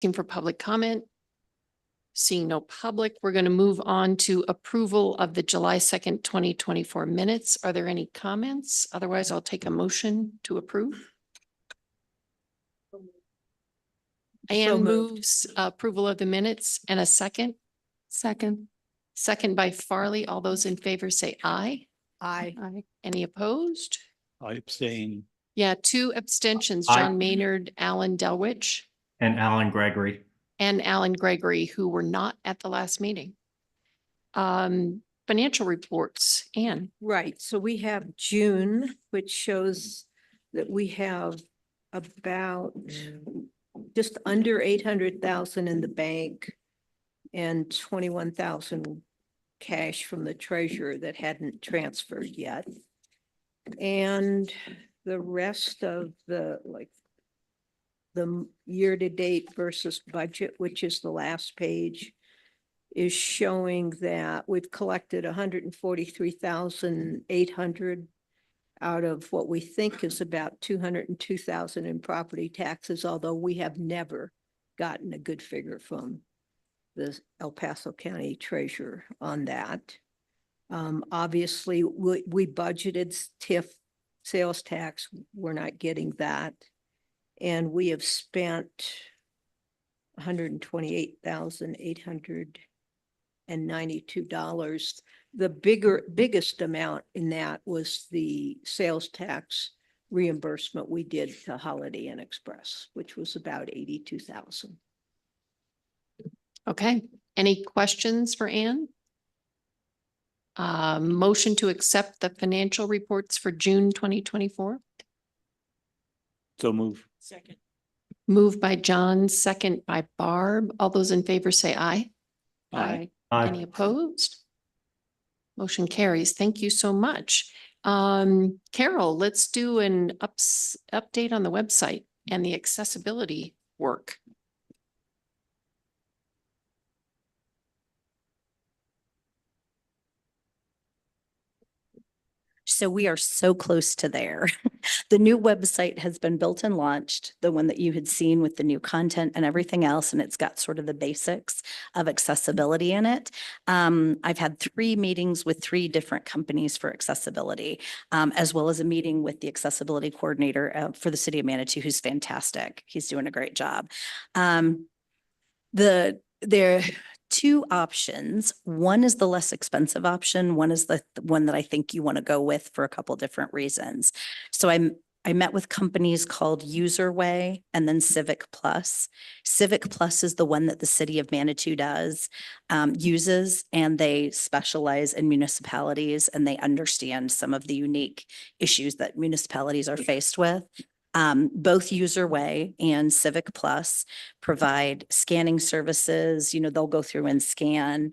Looking for public comment. Seeing no public, we're going to move on to approval of the July 2nd, 2024 minutes. Are there any comments? Otherwise, I'll take a motion to approve. Anne moves approval of the minutes and a second. Second by Farley. All those in favor say aye. Aye. Aye. Any opposed? I abstain. Yeah, 2 abstentions, Aye. John Maynard, Alan Delwich, And Alan Gregory. and Alan Gregory, who were not at the last meeting. Financial reports, Anne. Right, so we have June, which shows that we have about just under 800,000 in the bank and 21,000 cash from the treasurer that hadn't transferred yet. And the rest of the year-to-date versus budget, which is the last page, is showing that we've collected 143,800 out of what we think is about 202,000 in property taxes, although we have never gotten a good figure from the El Paso County Treasurer on that. Obviously, we budgeted TIF sales tax. We're not getting that. And we have spent $128,892. The biggest amount in that was the sales tax reimbursement we did to Holiday Inn Express, which was about 82,000. Okay, any questions for Anne? Motion to accept the financial reports for June 2024. So move. Second. Moved by John, second by Barb. All those in favor say aye. Aye. Any opposed? Motion carries. Thank you so much. Carol, let's do an update on the website and the accessibility work. So we are so close to there. The new website has been built and launched, the one that you had seen with the new content and everything else, and it's got sort of the basics of accessibility in it. I've had 3 meetings with 3 different companies for accessibility, as well as a meeting with the accessibility coordinator for the city of Manitou, who's fantastic. He's doing a great job. There are 2 options. One is the less expensive option. One is the one that I think you want to go with for a couple different reasons. So I met with companies called URA and then Civic Plus. Civic Plus is the one that the city of Manitou uses, and they specialize in municipalities and they understand some of the unique issues that municipalities are faced with. Both URA and Civic Plus provide scanning services. You know, they'll go through and scan.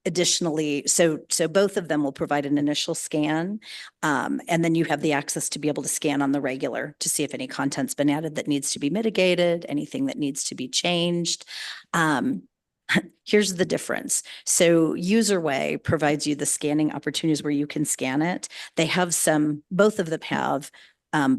Additionally, so both of them will provide an initial scan. And then you have the access to be able to scan on the regular to see if any content's been added that needs to be mitigated, anything that needs to be changed. Here's the difference. So URA provides you the scanning opportunities where you can scan it. They have both of them have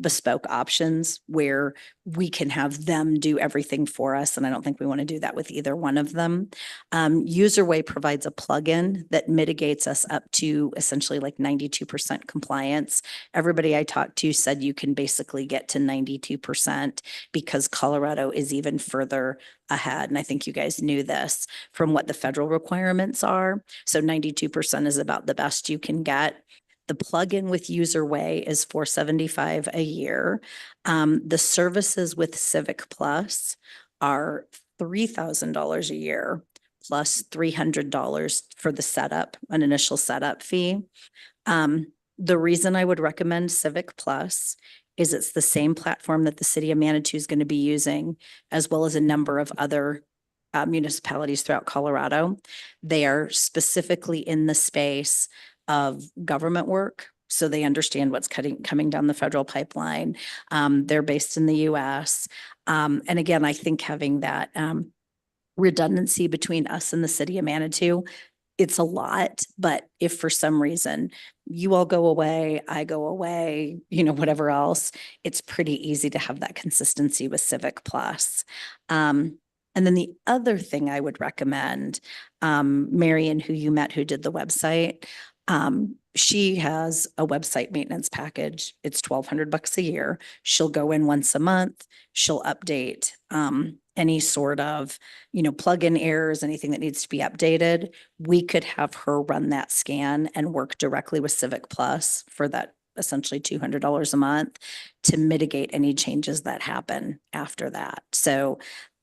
bespoke options where we can have them do everything for us. And I don't think we want to do that with either one of them. URA provides a plugin that mitigates us up to essentially like 92% compliance. Everybody I talked to said you can basically get to 92% because Colorado is even further ahead. And I think you guys knew this from what the federal requirements are. So 92% is about the best you can get. The plugin with URA is $475 a year. The services with Civic Plus are $3,000 a year plus $300 for the setup, an initial setup fee. The reason I would recommend Civic Plus is it's the same platform that the city of Manitou is going to be using, as well as a number of other municipalities throughout Colorado. They are specifically in the space of government work. So they understand what's coming down the federal pipeline. They're based in the US. And again, I think having that redundancy between us and the city of Manitou it's a lot, but if for some reason you all go away, I go away, whatever else, it's pretty easy to have that consistency with Civic Plus. And then the other thing I would recommend, Marion, who you met, who did the website, she has a website maintenance package. It's $1,200 a year. She'll go in once a month. She'll update any sort of, plug-in errors, anything that needs to be updated. We could have her run that scan and work directly with Civic Plus for that essentially $200 a month to mitigate any changes that happen after that. So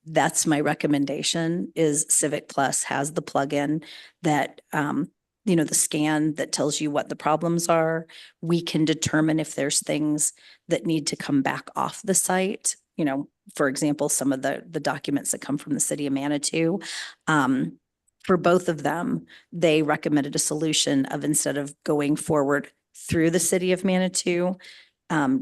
that's my recommendation is Civic Plus has the plugin that, the scan that tells you what the problems are. We can determine if there's things that need to come back off the site. For example, some of the documents that come from the city of Manitou. For both of them, they recommended a solution of instead of going forward through the city of Manitou,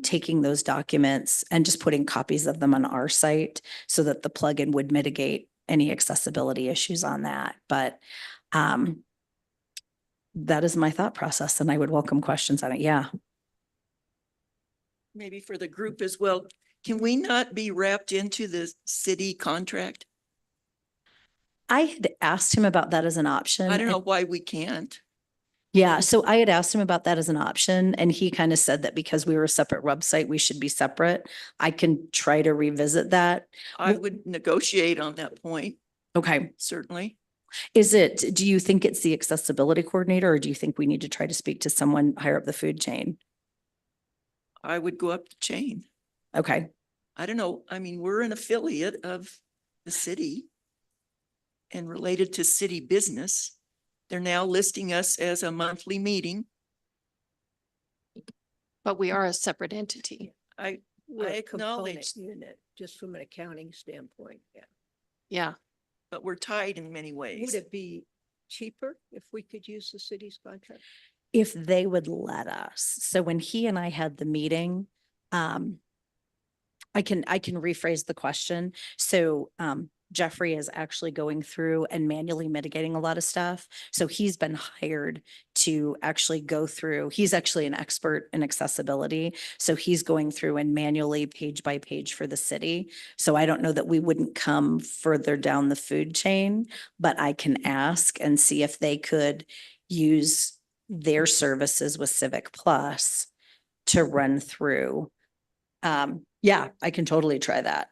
taking those documents and just putting copies of them on our site so that the plugin would mitigate any accessibility issues on that. But that is my thought process, and I would welcome questions on it. Yeah. Maybe for the group as well. Can we not be wrapped into the city contract? I had asked him about that as an option. I don't know and- why we can't. Yeah, so I had asked him about that as an option, and he kind of said that because we were a separate website, we should be separate. I can try to revisit that. I Well- would negotiate on that point, Okay. certainly. Do you think it's the accessibility coordinator, or do you think we need to try to speak to someone higher up the food chain? I would go up the chain. Okay, I don't know. I mean, we're an affiliate of the city and related to city business. They're now listing us as a monthly meeting. But we are a separate entity. We're a component acknowledge- unit, just from an accounting standpoint, yeah. Yeah. But we're tied in many Would ways. it be cheaper if we could use the city's contract? if they would let us. So when he and I had the meeting, I can rephrase the question. So Jeffrey is actually going through and manually mitigating a lot of stuff. So he's been hired to actually go through, he's actually an expert in accessibility. So he's going through and manually page by page for the city. So I don't know that we wouldn't come further down the food chain, but I can ask and see if they could use their services with Civic Plus to run through. Yeah, I can totally try that.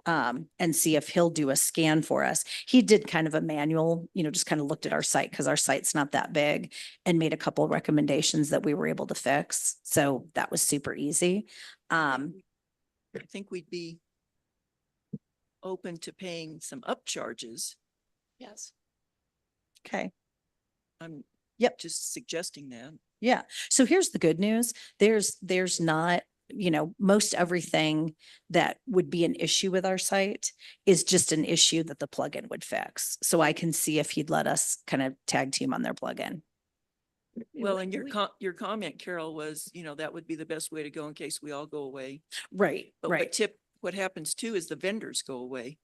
And see if he'll do a scan for us. He did kind of a manual, just kind of looked at our site because our site's not that big and made a couple of recommendations that we were able to fix. So that was super easy. I think we'd be open to paying some upcharges. Yes. Okay. I'm Yep. just suggesting that. Yeah. So here's the good news. There's not, most everything that would be an issue with our site is just an issue that the plugin would fix. So I can see if he'd let us kind of tag team on their plugin. Well, and your comment, Carol, was, that would be the best way to go in case we all go away. Right, But right. what happens too is the vendors go away.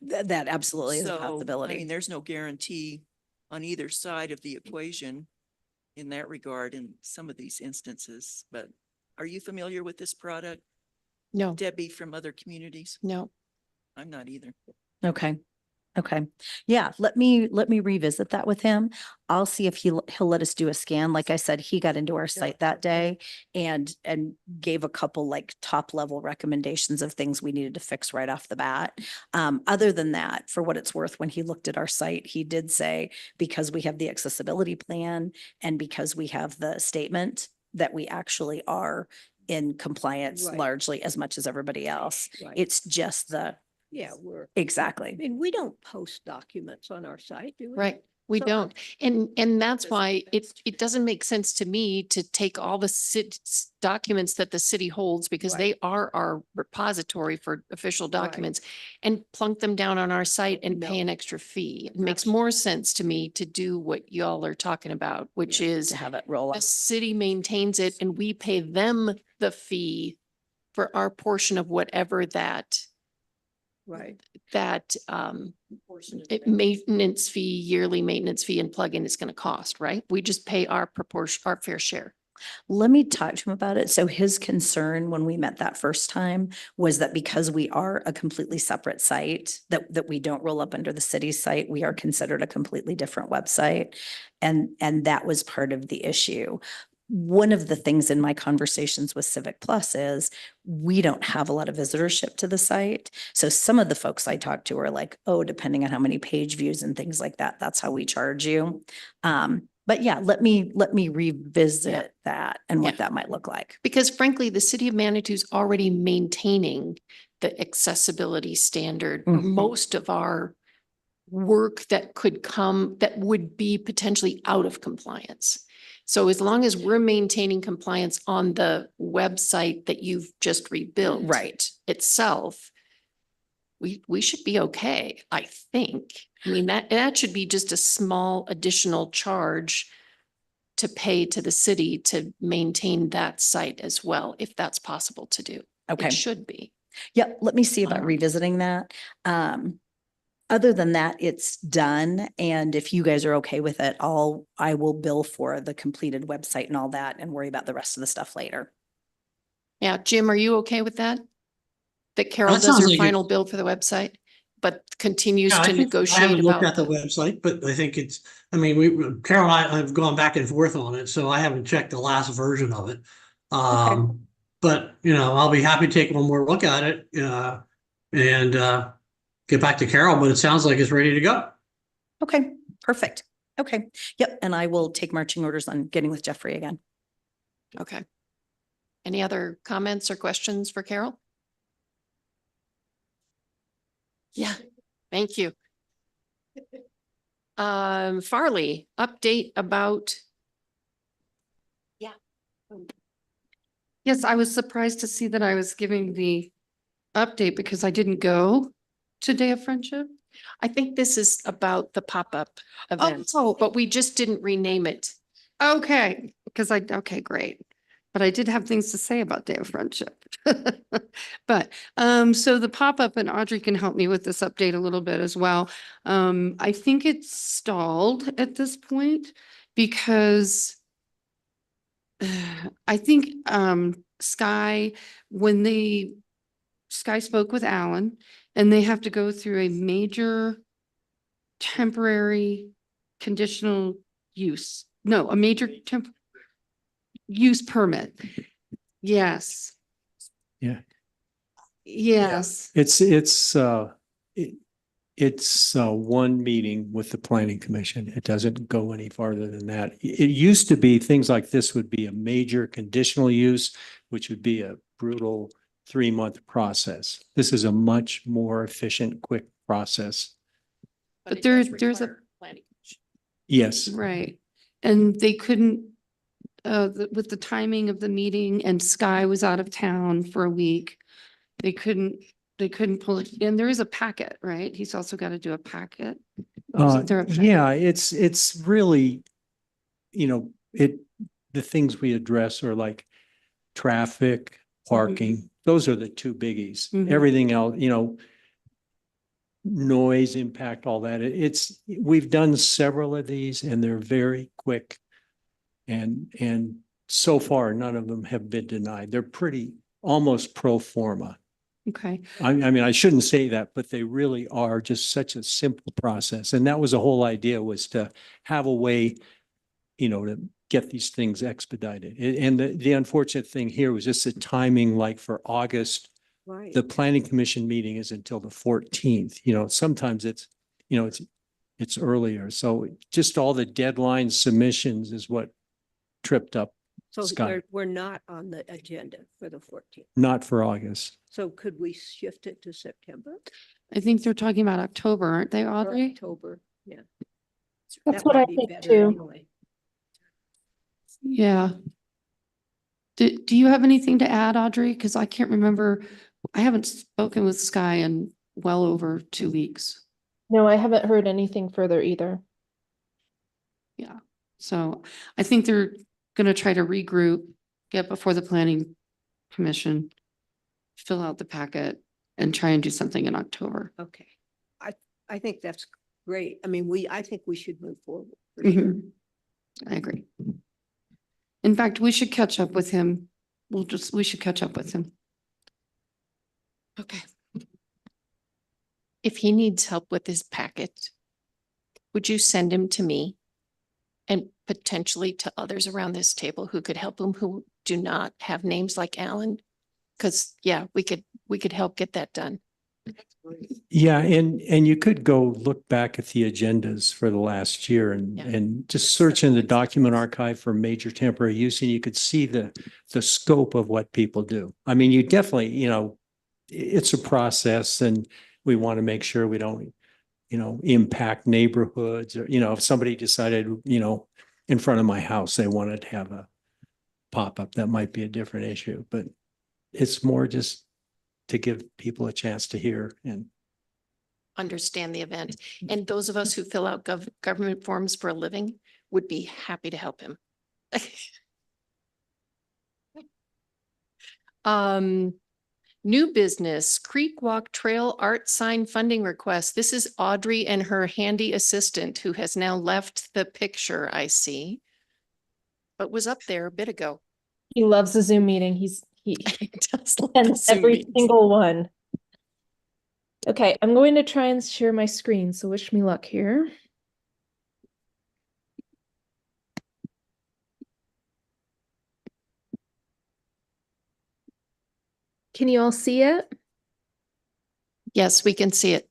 That absolutely is a So, I possibility. mean, there's no guarantee on either side of the equation in that regard in some of these instances. But are you familiar with this product, No, Debbie, from other communities? no. I'm not either. Okay. Okay. Yeah, let me revisit that with him. I'll see if he'll let us do a scan. Like I said, he got into our site that day and gave a couple like top level recommendations of things we needed to fix right off the bat. Other than that, for what it's worth, when he looked at our site, he did say, because we have the accessibility plan and because we have the statement that we actually are in compliance Right. largely as much as everybody else. Right. It's just the, Yeah, I exactly. mean, we don't post documents on our site, do we? Right. We So- don't. And that's Doesn't why make it, sense. it doesn't make sense to me to take all the documents that the city holds because Right. they are our repository for official Right. documents and plunk them down on our site and pay No. an extra fee. It makes Abs- more sense to me to do what y'all are talking about, which is To have it roll the up. city maintains it and we pay them the fee for our portion of whatever that Right. that maintenance fee, yearly maintenance fee and plugin is going to cost, right? We just pay our proportion, our fair share. Let me talk to him about it. So his concern when we met that first time was that because we are a completely separate site, that we don't roll up under the city's site, we are considered a completely different website. And that was part of the issue. One of the things in my conversations with Civic Plus is we don't have a lot of visitorship to the site. So some of the folks I talked to are like, oh, depending on how many page views and things like that, that's how we charge you. But yeah, let me revisit that and what Yeah. that might look like. Because frankly, the city of Manitou's already maintaining the accessibility standard. For Mhm. most of our work that could come, that would be potentially out of compliance. So as long as we're maintaining compliance on the website that you've just rebuilt. Right. Itself, we should be okay, I think. I mean, that should be just a small additional charge to pay to the city to maintain that site as well, if that's possible to do. Okay. It should be. Yeah, let me see about Um, revisiting that. Other than that, it's done. And if you guys are okay with it, I will bill for the completed website and all that and worry about the rest of the stuff later. Yeah, Jim, are you okay with that? That Carol That does sounds her like final bill for the website, but continues Yeah, to I think, I negotiate haven't looked about at the website, but I think it's, I mean, Carol and I have gone back and forth on it, so I haven't checked the last version of it. But, I'll be happy to take one more look at it, and get back to Carol, but it sounds like it's ready to go. Okay, perfect. Okay. Yep. And I will take marching orders on getting with Jeffrey again. Okay. Any other comments or questions for Carol? Yeah, thank you. Farley, update about, Yes, I was surprised to see that I was giving the update because I didn't go to Day of Friendship. I think this is about the pop-up event, Oh, but we just didn't rename it. okay, okay, great. But I did have things to say about Day of Friendship. But, so the pop-up, and Audrey can help me with this update a little bit as well. I think it's stalled at this point because I think, Sky, Sky spoke with Alan, and they have to go through a major temporary conditional use. No, a major use permit. Yes. Yeah. Yes. It's one meeting with the planning commission. It doesn't go any farther than that. It used to be things like this would be a major conditional use, which would be a brutal 3-month process. This is a much more efficient, quick process. But it there's does a- require planning commission. Yes. Right. And they couldn't, with the timing of the meeting, and Sky was out of town for a week. They couldn't pull it. And there is a packet, right? He's also got to do a packet. Isn't there a packet? Yeah, it's really, the things we address are like traffic, parking. Those are the two biggies. Mhm. Everything else, noise impact, all that. We've done several of these and they're very quick. And so far, none of them have been denied. They're pretty, almost pro forma. Okay. I mean, I shouldn't say that, but they really are just such a simple process. And that was the whole idea, was to have a way, to get these things expedited. And the unfortunate thing here was just the timing, like for August, Right. the planning commission meeting is until the 14th. Sometimes it's earlier. So just all the deadline submissions is what tripped up, So Scott. we're not on the agenda for the 14th. not for August. So could we shift it to September I think they're talking about October, aren't they, or Audrey? October? Yeah. That's That what might I be think better too. anyway. Yeah. Do you have anything to add, Audrey? Because I can't remember. I haven't spoken with Sky in well over 2 weeks. No, I haven't heard anything further either. Yeah. So I think they're going to try to regroup, get before the planning commission, fill out the packet, and try and do something in October. Okay. I think that's great. I mean, I think we should move forward. for sure. Mhm. I agree. In fact, we should catch up with him. We should catch up with him. Okay. If he needs help with his packet, would you send him to me? And potentially to others around this table who could help him, who do not have names like Alan? Because yeah, we could help get that done. Yeah, and you could go look back at the agendas for the last year and, Yeah. and just search in the document archive for major temporary use, and you could see the scope of what people do. I mean, you definitely, it's a process, and we want to make sure we don't, impact neighborhoods, or, if somebody decided, in front of my house, they wanted to have a pop-up, that might be a different issue, but it's more just to give people a chance to hear and Understand the event. And those of us who fill out government forms for a living would be happy to help him. New business, Creek Walk Trail Art Sign Funding Request. This is Audrey and her handy assistant who has now left the picture, I see, but was up there a bit ago. He loves a Zoom meeting. He He does love the attends Zoom every meetings. single one. Okay, I'm going to try and share my screen, so wish me luck here. Can you all see it? Yes, we can see it.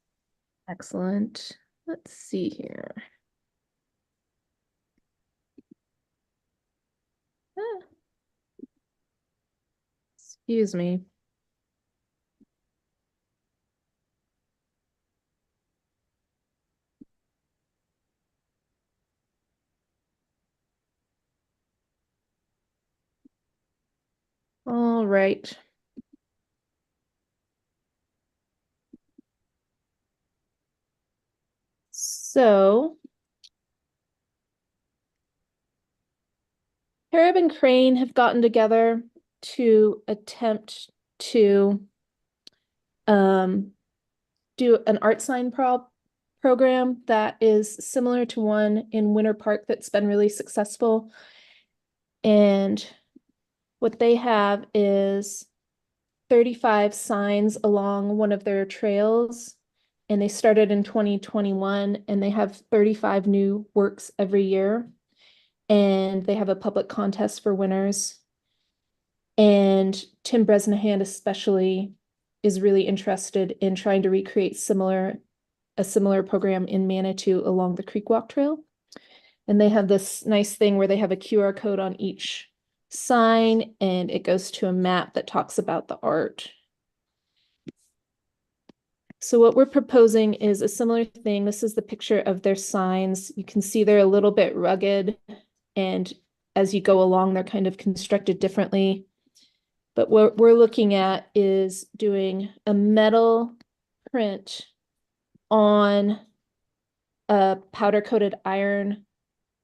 Excellent. Let's see here. Ah. Excuse me. All right. So Harib and Crane have gotten together to attempt to do an art sign program that is similar to one in Winter Park that's been really successful. And what they have is 35 signs along one of their trails. And they started in 2021, and they have 35 new works every year. And they have a public contest for winners. And Tim Bresnahan especially is really interested in trying to recreate a similar program in Manitou along the Creek Walk Trail. And they have this nice thing where they have a QR code on each sign, and it goes to a map that talks about the art. So what we're proposing is a similar thing. This is the picture of their signs. You can see they're a little bit rugged, and as you go along, they're kind of constructed differently. But what we're looking at is doing a metal print on a powder-coated iron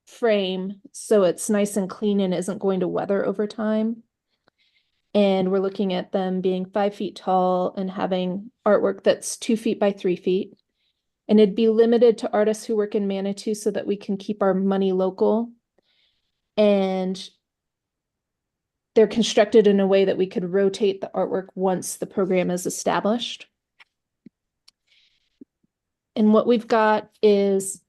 frame, so it's nice and clean and isn't going to weather over time. And we're looking at them being 5 feet tall and having artwork that's 2 feet by 3 feet. And it'd be limited to artists who work in Manitou so that we can keep our money local. And they're constructed in a way that we could rotate the artwork once the program is established. And what we've got is,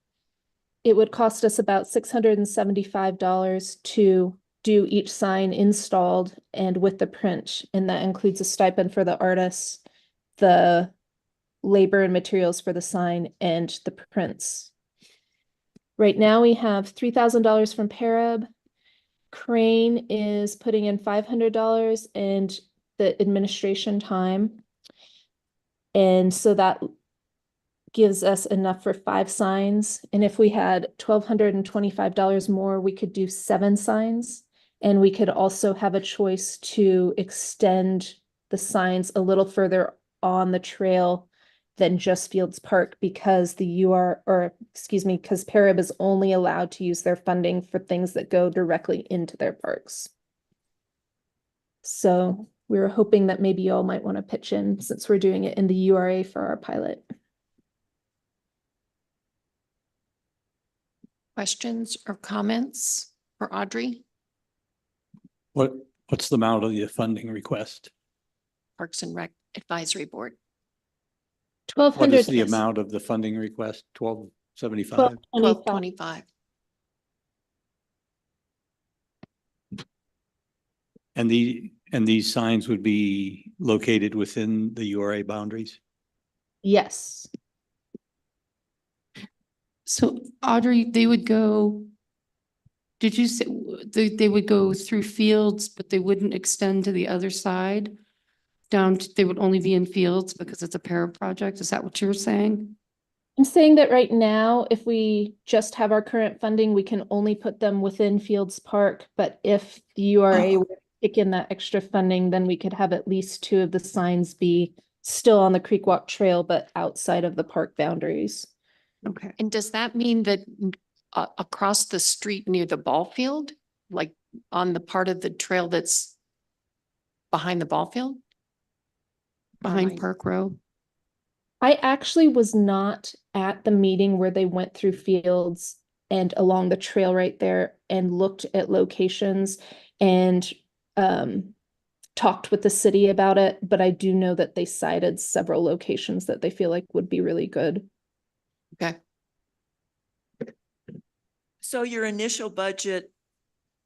it would cost us about $675 to do each sign installed and with the print. And that includes a stipend for the artists, the labor and materials for the sign, and the prints. Right now we have $3,000 from Parab. Crane is putting in $500 and the administration time. And so that gives us enough for 5 signs. And if we had $1,225 more, we could do 7 signs. And we could also have a choice to extend the signs a little further on the trail than just Fields Park, because because Parab is only allowed to use their funding for things that go directly into their parks. So we were hoping that maybe y'all might want to pitch in since we're doing it in the URA for our pilot. Questions or comments for Audrey? What's the amount of the funding request? Parks and Rec Advisory Board. Twelve What hundred. is the amount of the funding request? 1275? 1225. And these signs would be located within the URA boundaries? Yes. So Audrey, they would go, did you say they would go through fields, but they wouldn't extend to the other side? They would only be in fields because it's a para project? Is that what you were saying? I'm saying that right now, if we just have our current funding, we can only put them within Fields Park. But if the URA were to kick in that extra funding, then we could have at least 2 of the signs be still on the Creek Walk Trail, but outside of the park boundaries. Okay. And does that mean that across the street near the ball field, like on the part of the trail that's behind the ball field? Behind Park Row? I actually was not at the meeting where they went through fields and along the trail right there and looked at locations and talked with the city about it, but I do know that they cited several locations that they feel like would be really good. Okay. So your initial budget,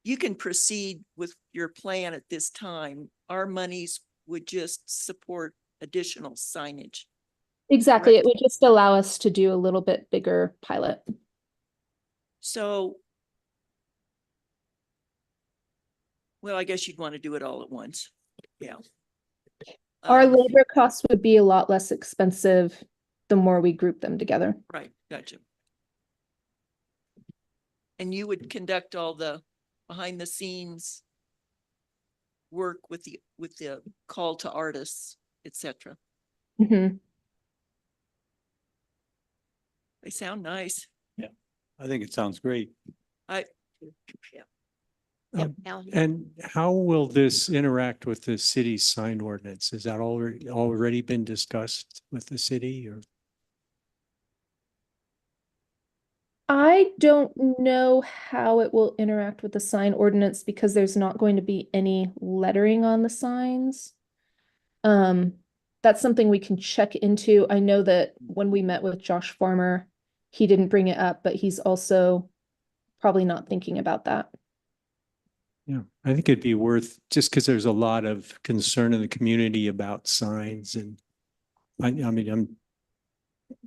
you can proceed with your plan at this time. Our monies would just support additional signage. Exactly. Correct. It would just allow us to do a little bit bigger pilot. So, well, I guess you'd want to do it all at once. Yeah. Our Um, labor costs would be a lot less expensive the more we group them together. Right, gotcha. And you would conduct all the behind the scenes work with the call to artists, etc. Mhm. They sound nice. I think it sounds great. Yep, Alan. And how will this interact with the city's sign ordinance? Is that already been discussed with the city or? I don't know how it will interact with the sign ordinance because there's not going to be any lettering on the signs. That's something we can check into. I know that when we met with Josh Farmer, he didn't bring it up, but he's also probably not thinking about that. Yeah, I think it'd be worth, just because there's a lot of concern in the community about signs and I mean,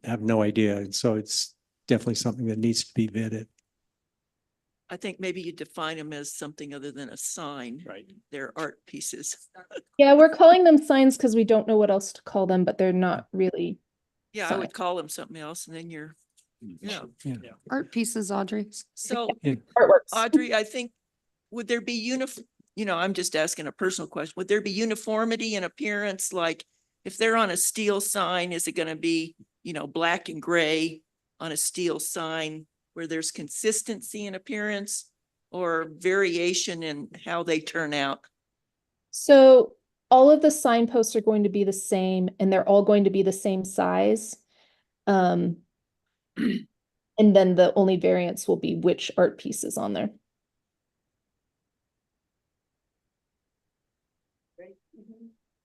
I have no idea. And so it's definitely something that needs to be vetted. I think maybe you define them as something other than a sign. Right. They're art pieces. Yeah, we're calling them signs because we don't know what else to call them, but they're not really. Yeah, I Sign. would call them something else and then you're, yeah. Art pieces, Audrey. So Artworks. Audrey, I think, would there be I'm just asking a personal question. Would there be uniformity in appearance? Like if they're on a steel sign, is it going to be, black and gray on a steel sign where there's consistency in appearance or variation in how they turn out? So all of the signposts are going to be the same and they're all going to be the same size. And then the only variance will be which art piece is on there.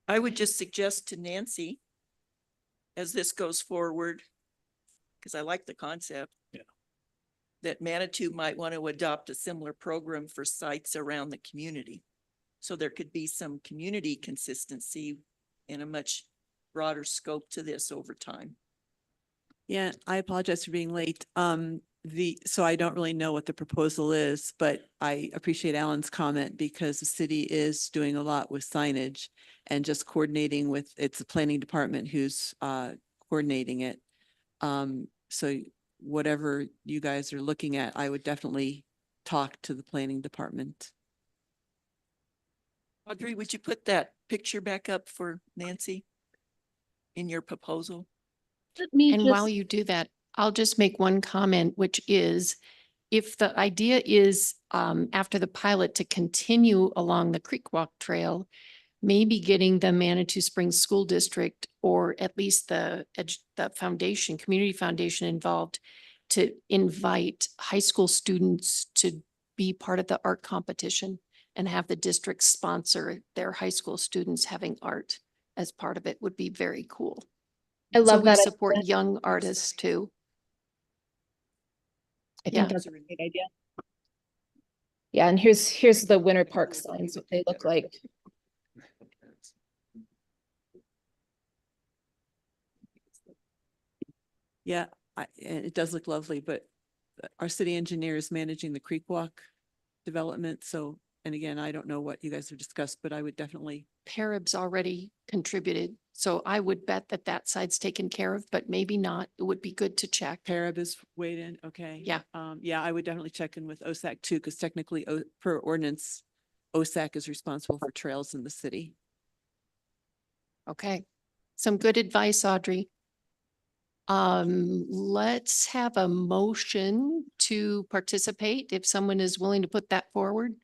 I would just suggest to Nancy, as this goes forward, because I like the concept. Yeah. That Manitou might want to adopt a similar program for sites around the community. So there could be some community consistency in a much broader scope to this over time. Yeah, I apologize for being late. So I don't really know what the proposal is, but I appreciate Alan's comment because the city is doing a lot with signage and just coordinating with, it's the planning department who's coordinating it. So whatever you guys are looking at, I would definitely talk to the planning department. Audrey, would you put that picture back up for Nancy in your proposal? And while you do that, I'll just make one comment, which is if the idea is after the pilot to continue along the Creek Walk Trail, maybe getting the Manitou Springs School District or at least the foundation, community foundation involved to invite high school students to be part of the art competition and have the district sponsor their high school students having art as part of it would be very cool. I So love we that. support idea. young artists too. I Yeah. think that's a really good idea. Yeah, and here's the Winter Park signs, what they look like. Yeah, and it does look lovely, but our city engineer is managing the Creek Walk development. So, and again, I don't know what you guys have discussed, but I would definitely, Parib's already contributed, so I would bet that that side's taken care of, but maybe not. It would be good to check. Parib is weighed in. Okay. Yeah. Yeah, I would definitely check in with OSAC too, because technically per ordinance, OSAC is responsible for trails in the city. Okay, some good advice, Audrey. Let's have a motion to participate. If someone is willing to put that forward,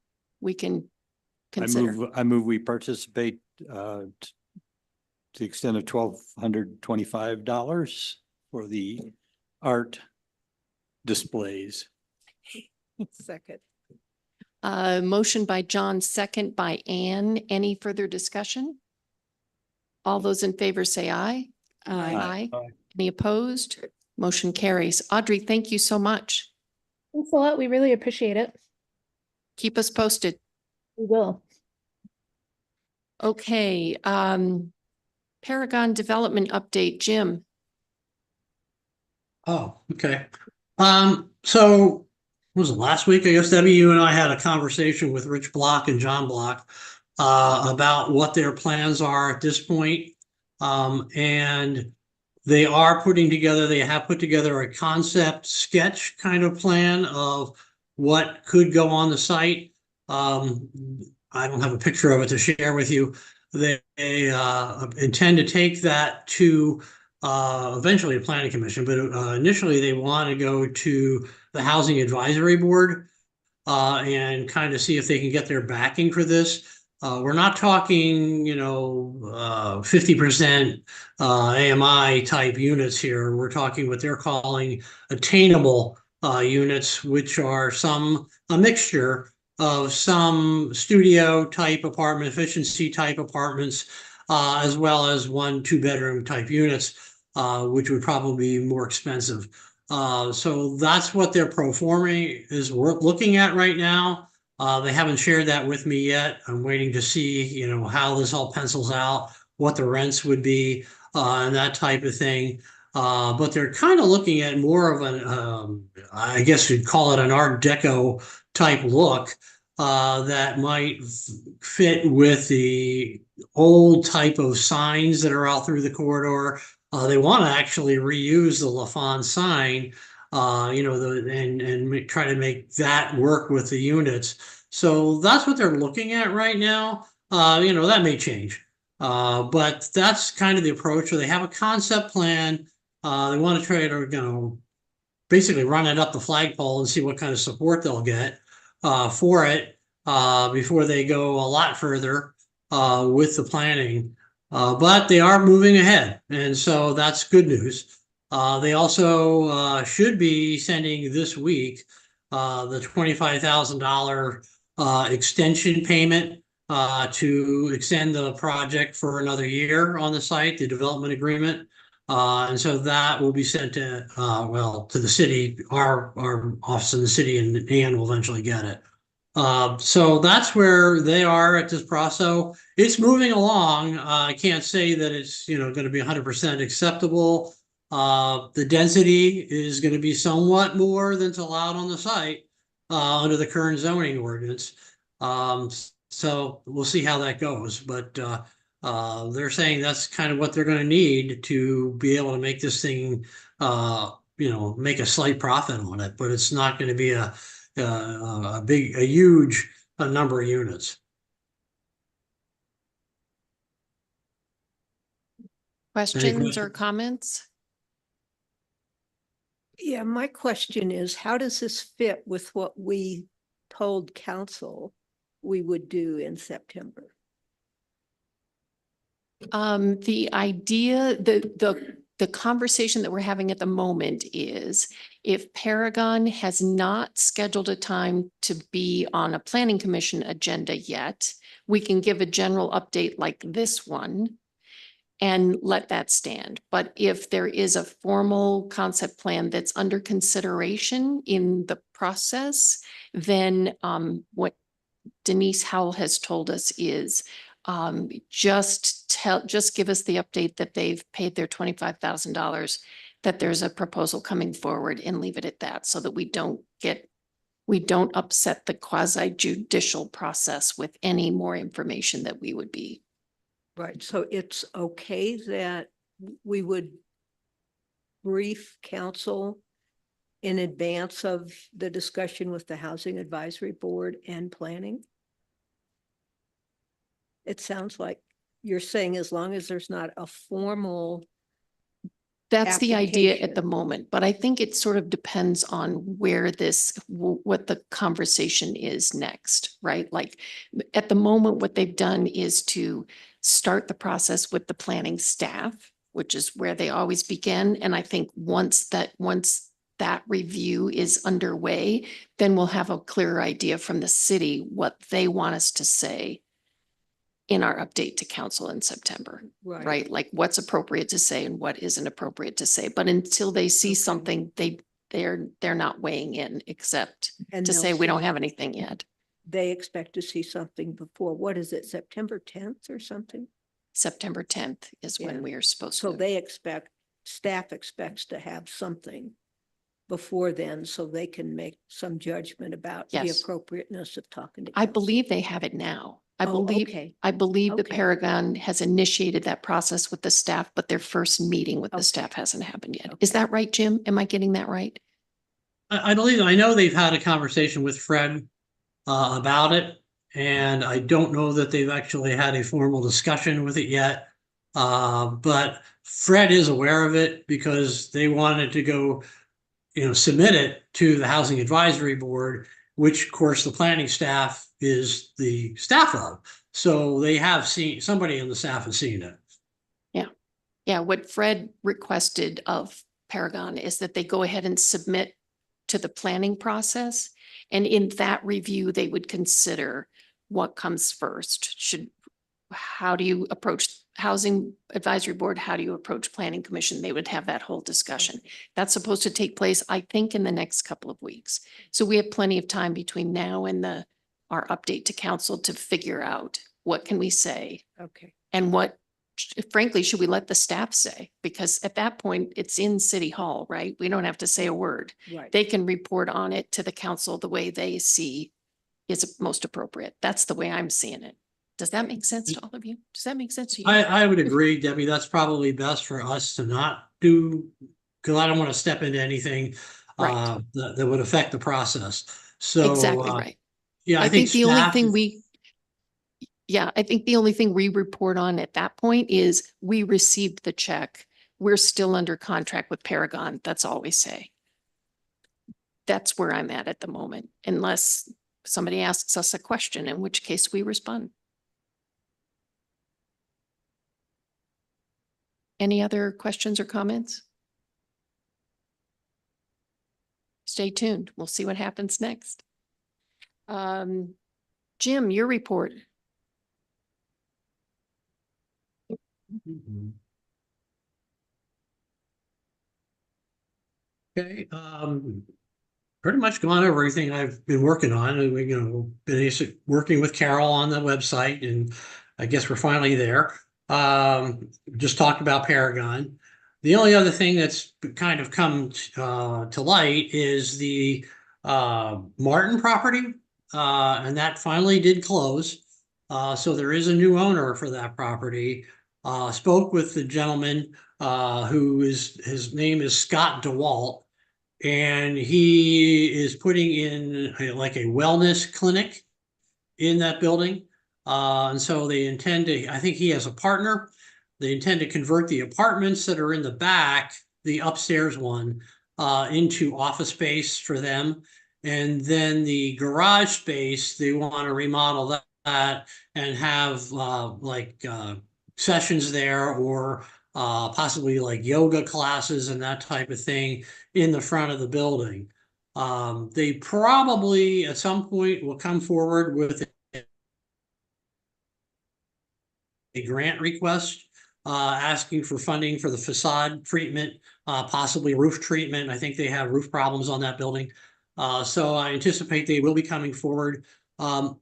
we can consider. I move we participate to the extent of $1,225 for the art displays. Second. Motion by John, second by Ann. Any further discussion? All those in favor say aye. Aye. Aye. Any opposed? Motion carries. Audrey, thank you so much. Thanks a lot. We really appreciate it. Keep us posted. We will. Okay, Paragon Development Update, Jim. Oh, okay. So what was it last week? I guess Debbie, you and I had a conversation with Rich Block and John Block about what their plans are at this point. And they have put together a concept sketch kind of plan of what could go on the site. I don't have a picture of it to share with you. They intend to take that to eventually a planning commission, but initially they want to go to the Housing Advisory Board and kind of see if they can get their backing for this. We're not talking, 50% AMI type units here. We're talking what they're calling attainable units, which are a mixture of some studio type apartment, efficiency type apartments, as well as 1-2 bedroom type units, which would probably be more expensive. So that's what their pro forma is looking at right now. They haven't shared that with me yet. I'm waiting to see, how this all pencils out, what the rents would be, and that type of thing. But they're kind of looking at more of an, I guess you'd call it an Art Deco type look that might fit with the old type of signs that are out through the corridor. They want to actually reuse the LaFon sign, and try to make that work with the units. So that's what they're looking at right now. That may change, but that's kind of the approach. So they have a concept plan. They want to try to, basically run it up the flagpole and see what kind of support they'll get for it before they go a lot further with the planning. But they are moving ahead, and so that's good news. They also should be sending this week the $25,000 extension payment to extend the project for another year on the site, the development agreement. And so that will be sent to, to the city, our office in the city, and Ann will eventually get it. So that's where they are at this process. It's moving along. I can't say that it's, going to be 100% acceptable. The density is going to be somewhat more than's allowed on the site under the current zoning ordinance. So we'll see how that goes, but they're saying that's kind of what they're going to need to be able to make this thing, make a slight profit on it, but it's not going to be a huge number of units. Questions or comments? Yeah, my question is, how does this fit with what we told council we would do in September? The idea, the conversation that we're having at the moment is if Paragon has not scheduled a time to be on a planning commission agenda yet, we can give a general update like this one and let that stand. But if there is a formal concept plan that's under consideration in the process, then what Denise Howell has told us is just give us the update that they've paid their $25,000, that there's a proposal coming forward, and leave it at that so that we don't upset the quasi judicial process with any more information that we would be. Right, so it's okay that we would brief council in advance of the discussion with the Housing Advisory Board and planning? It sounds like you're saying as long as there's not a formal, That's the idea at the application. moment, but I think it sort of depends on where what the conversation is next, right? Like at the moment, what they've done is to start the process with the planning staff, which is where they always begin. And I think once that review is underway, then we'll have a clearer idea from the city what they want us to say in our update to council in September, right? Like what's appropriate to say and what isn't appropriate to say. But until they see Okay. something, they're not weighing in except And to they'll say we don't see- have anything yet. They expect to see something before, what is it, September 10th or something? September 10th is Yeah. when we are supposed So to. staff expects to have something before then, so they can make some judgment about the Yes. appropriateness of talking to I council. believe they have it now. Oh, okay. I believe the Okay. Paragon has initiated that process with the staff, but their first meeting with the Okay. staff hasn't happened yet. Is Okay. that right, Jim? Am I getting that right? I believe, I know they've had a conversation with Fred about it. And I don't know that they've actually had a formal discussion with it yet. But Fred is aware of it because they wanted to go, submit it to the Housing Advisory Board, which of course the planning staff is the staff of. So they have seen, somebody on the staff has seen it. Yeah, what Fred requested of Paragon is that they go ahead and submit to the planning process. And in that review, they would consider what comes first. How do you approach Housing Advisory Board? How do you approach Planning Commission? They would have that whole discussion. That's supposed to take place, I think, in the next couple of weeks. So we have plenty of time between now and our update to council to figure out what can we say Okay. and what, frankly, should we let the staff say? Because at that point, it's in City Hall, right? We don't have to say a word. Right. They can report on it to the council the way they see is most appropriate. That's the way I'm seeing it. Does that make sense to all of you? Does that make sense to you? I would agree, Debbie, that's probably best for us to not do, because I don't want to step into anything Right. that would affect the process. So Exactly right. yeah, I think the only staff thing is- I think the only thing we report on at that point is we received the check. We're still under contract with Paragon. That's all we say. That's where I'm at the moment, unless somebody asks us a question, in which case we respond. Any other questions or comments? Stay tuned. We'll see what happens next. Jim, your report. Okay, pretty much gone over everything I've been working on, and been working with Carol on the website, and I guess we're finally there. Just talked about Paragon. The only other thing that's kind of come to light is the Martin property, and that finally did close. So there is a new owner for that property. Spoke with the gentleman his name is Scott DeWalt, and he is putting in like a wellness clinic in that building. And so they intend to, I think he has a partner. They intend to convert the apartments that are in the back, the upstairs one, into office space for them. And then the garage space, they want to remodel that and have sessions there or possibly like yoga classes and that type of thing in the front of the building. They probably at some point will come forward with a grant request asking for funding for the facade treatment, possibly roof treatment. I think they have roof problems on that building. So I anticipate they will be coming forward.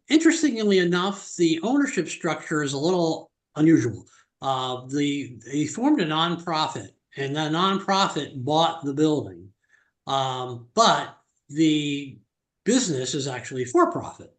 Interestingly enough, the ownership structure is a little unusual. They formed a nonprofit, and that nonprofit bought the building. But the business is actually for profit.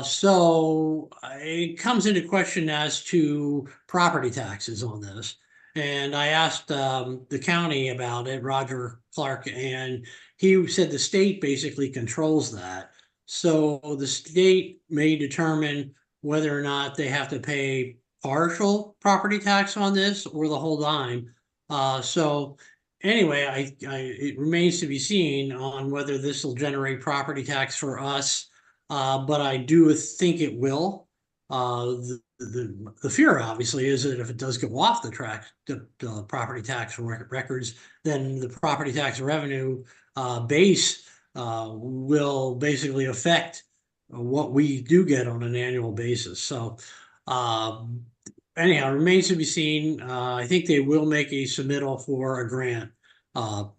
So it comes into question as to property taxes on this. And I asked the county about it, Roger Clark, and he said the state basically controls that. So the state may determine whether or not they have to pay partial property tax on this or the whole dime. So anyway, it remains to be seen on whether this will generate property tax for us. But I do think it will. The fear obviously is that if it does go off the track, the property tax records, then the property tax revenue base will basically affect what we do get on an annual basis. So anyhow, it remains to be seen. I think they will make a submittal for a grant. But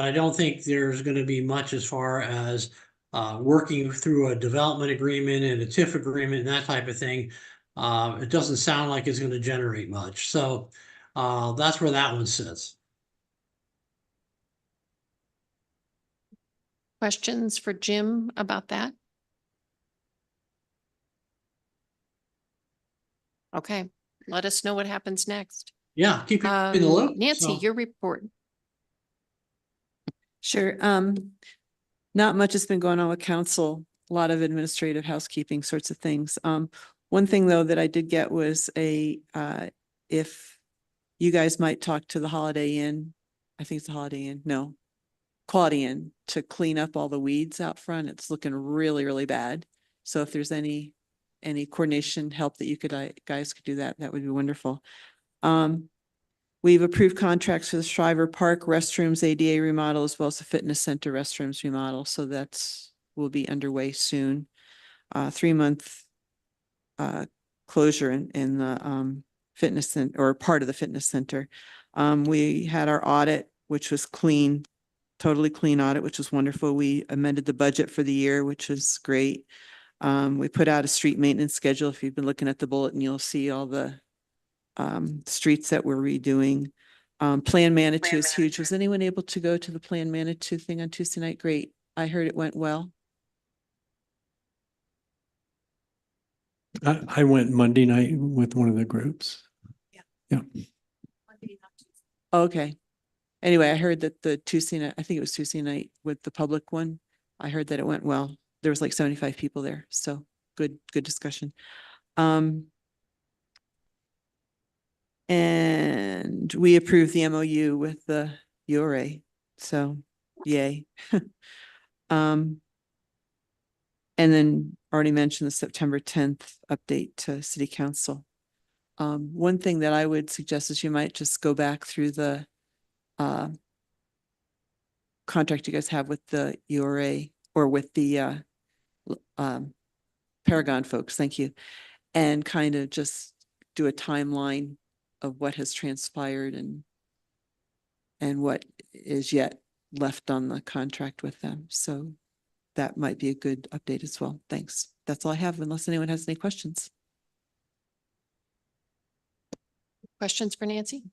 I don't think there's going to be much as far as working through a development agreement and a TIF agreement and that type of thing. It doesn't sound like it's going to generate much. So that's where that one sits. Questions for Jim about that? Okay, let us know what happens next. Yeah, keep it in the loop. Nancy, So- your report. Sure. Not much has been going on with council, a lot of administrative housekeeping sorts of things. One thing though that I did get was if you guys might talk to the Holiday Inn, I think it's the Holiday Inn, no, Quality Inn, to clean up all the weeds out front. It's looking really, really bad. So if there's any coordination help that you could, guys could do that, that would be wonderful. We've approved contracts for the Shriver Park restrooms, ADA remodel, as well as the fitness center restrooms remodel. So will be underway soon. 3-month closure in the fitness center, or part of the fitness center. We had our audit, which was clean, totally clean audit, which was wonderful. We amended the budget for the year, which was great. We put out a street maintenance schedule. If you've been looking at the bulletin, you'll see all the streets that we're redoing. Plan Manitou is huge. Was anyone able to go to the Plan Manitou thing on Tuesday night? Great. I heard it went well. I went Monday night with one of the groups. Yeah. Okay. Anyway, I heard that the Tuesday night, I think it was Tuesday night with the public one. I heard that it went well. There was like 75 people there. So good discussion. And we approved the MOU with the URA. So yay. And then already mentioned the September 10th update to City Council. One thing that I would suggest is you might just go back through the contract you guys have with the URA or with the Paragon folks, thank you, and kind of just do a timeline of what has transpired and what is yet left on the contract with them. So that might be a good update as well. Thanks. That's all I have, unless anyone has any questions. Questions for Nancy?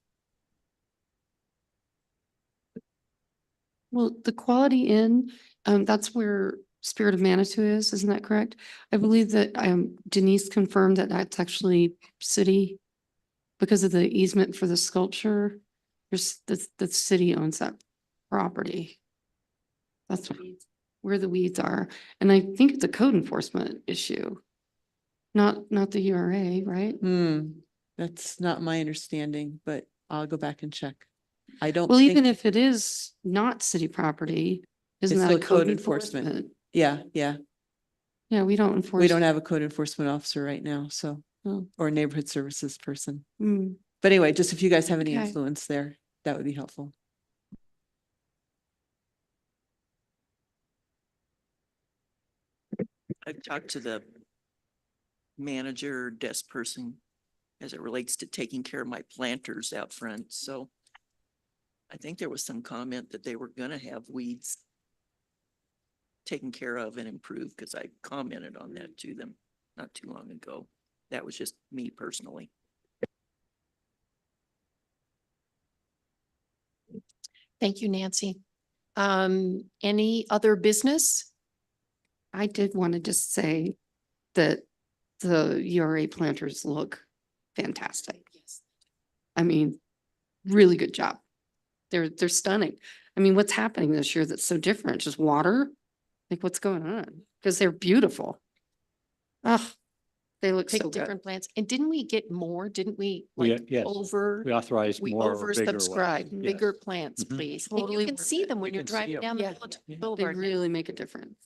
Well, the Quality Inn, that's where Spirit of Manitou is, isn't that correct? I believe that Denise confirmed that that's actually city because of the easement for the sculpture. The city owns that property. That's where the weeds are. And I think it's a code enforcement issue, not the URA, right? That's not my understanding, but I'll go back and check. I don't Well, think, even if it is not city property, isn't It's that a still code code enforcement. enforcement? yeah. Yeah, we don't enforce. We don't have a code enforcement officer right now, so Hmm. or a neighborhood services person. Hmm. But anyway, just if you guys have any Okay. influence there, that would be helpful. I've talked to the manager, desk person, as it relates to taking care of my planters out front, so I think there was some comment that they were gonna have weeds taken care of and improved, because I commented on that to them not too long ago. That was just me personally. Thank you, Nancy. Any other business? I did want to just say that the URA planters look fantastic. I mean, really good job. They're stunning. I mean, what's happening this year that's so different? Just water? Like what's going on? Because they're beautiful. Oh, they look so Pick good. different plants. And didn't we get more? Didn't we We, like yes, over? we authorized We more or bigger ones. oversubscribed, Yes. bigger plants, Mhm. please. And Totally you can worth see it. them when You you're can see driving 'em. down the Yeah. Village They Boulevard. really make a difference.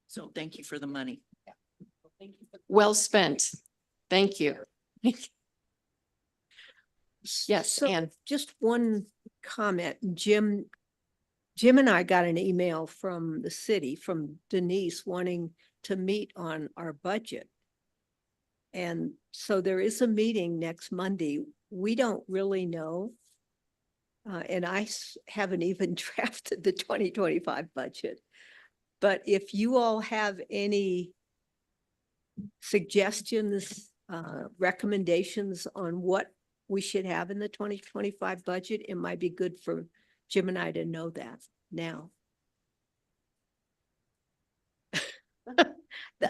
So thank you for the money. Well spent. Thank you. Yes, So Anne. just one comment, Jim and I got an email from the city, from Denise, wanting to meet on our budget. And so there is a meeting next Monday. We don't really know. And I haven't even drafted the 2025 budget. But if you all have any suggestions, recommendations on what we should have in the 2025 budget, it might be good for Jim and I to know that now.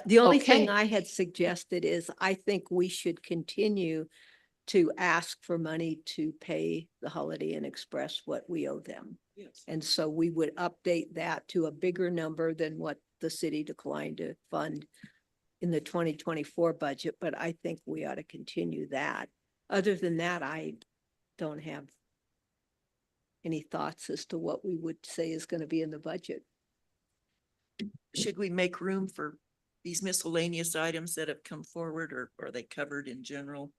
The only thing Okay. I had suggested is I think we should continue to ask for money to pay the Holiday Inn Express what we owe them. Yes. And so we would update that to a bigger number than what the city declined to fund in the 2024 budget, but I think we ought to continue that. Other than that, I don't have any thoughts as to what we would say is going to be in the budget. Should we make room for these miscellaneous items that have come forward, or are they covered in general?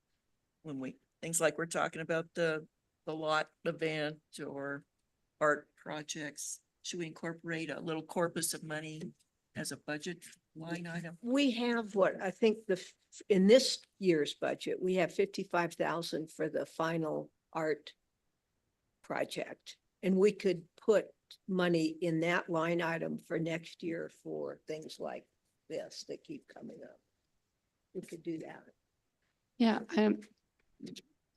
When things like we're talking about the lot event or art projects, should we incorporate a little corpus of money as a budget line item? We have what I think in this year's budget, we have 55,000 for the final art project. And we could put money in that line item for next year for things like this that keep coming up. We could do that. Yeah,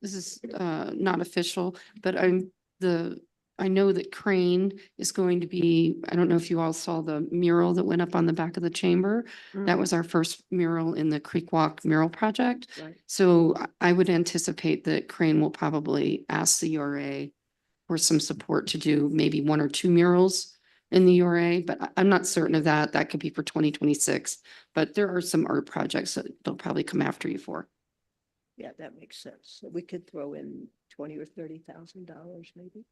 this is not official, but I know that Crane is going to be, I don't know if you all saw the mural that went up on the back of the chamber. That was our first mural in the Creek Walk mural project. Right. So I would anticipate that Crane will probably ask the URA for some support to do maybe 1 or 2 murals in the URA, but I'm not certain of that. That could be for 2026. But there are some art projects that they'll probably come after you for. Yeah, that makes sense. So we could throw in $20,000 or $30,000 maybe.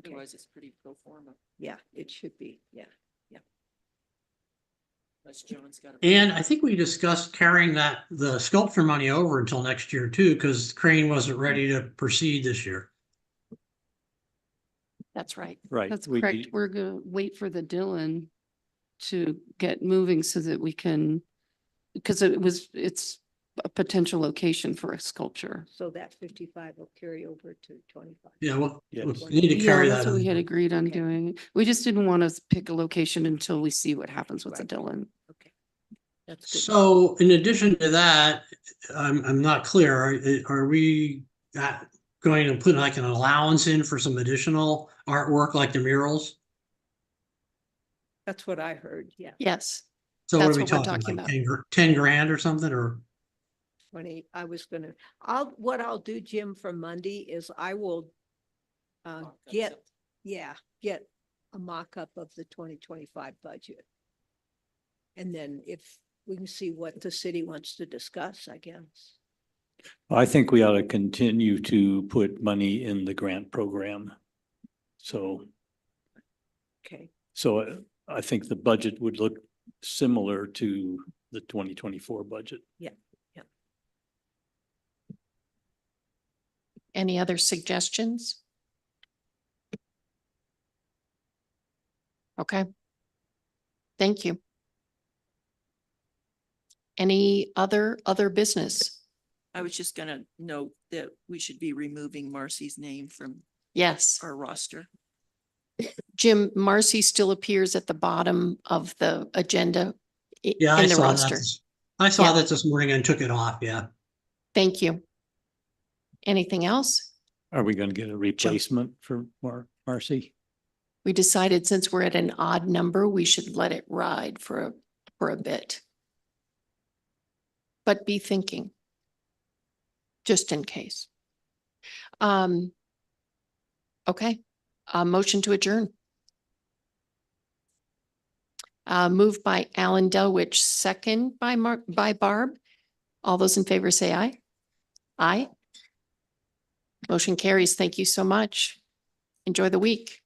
Okay. Otherwise, it's pretty pro forma. Yeah, it should be. Yeah. Unless John's got. And I think we discussed carrying the sculpture money over until next year too, because Crane wasn't ready to proceed this year. That's right. Right. That's we correct. need- We're gonna wait for the Dillon to get moving so that we can, because it's a potential location for a sculpture. So that 55 will carry over to 25. Yeah, well, Yes. we need to Yeah, carry that's that. what we had over. agreed on Okay. doing. We just didn't want to pick a location until we see what happens with the Right. Dillon. Okay. That's good. So in addition to that, I'm not clear. Are we going to put like an allowance in for some additional artwork like the murals? That's what I heard. Yeah. Yes. So what That's are we what we're talking talking like about. 10 grand or something, or? 20, I was gonna, what I'll do, Jim, for Monday is I will get a mock-up of the 2025 budget. And then if we can see what the city wants to discuss, I guess. I think we ought to continue to put money in the grant program. So, Okay. I think the budget would look similar to the 2024 budget. Any other suggestions? Okay. Thank you. Any other business? I was just gonna note that we should be removing Marcy's name from Yes. our roster. Jim, Marcy still appears at the bottom of the agenda Yeah, I in the saw roster. that. I saw Yeah. that this morning and took it off, yeah. Thank you. Anything else? Are we going to get a replacement for Marcy? We decided since we're at an odd number, we should let it ride for a bit. But be thinking, just in case. Okay, motion to adjourn. Moved by Alan Delwich, second by Barb. All those in favor say aye. Aye. Motion carries. Thank you so much. Enjoy the week.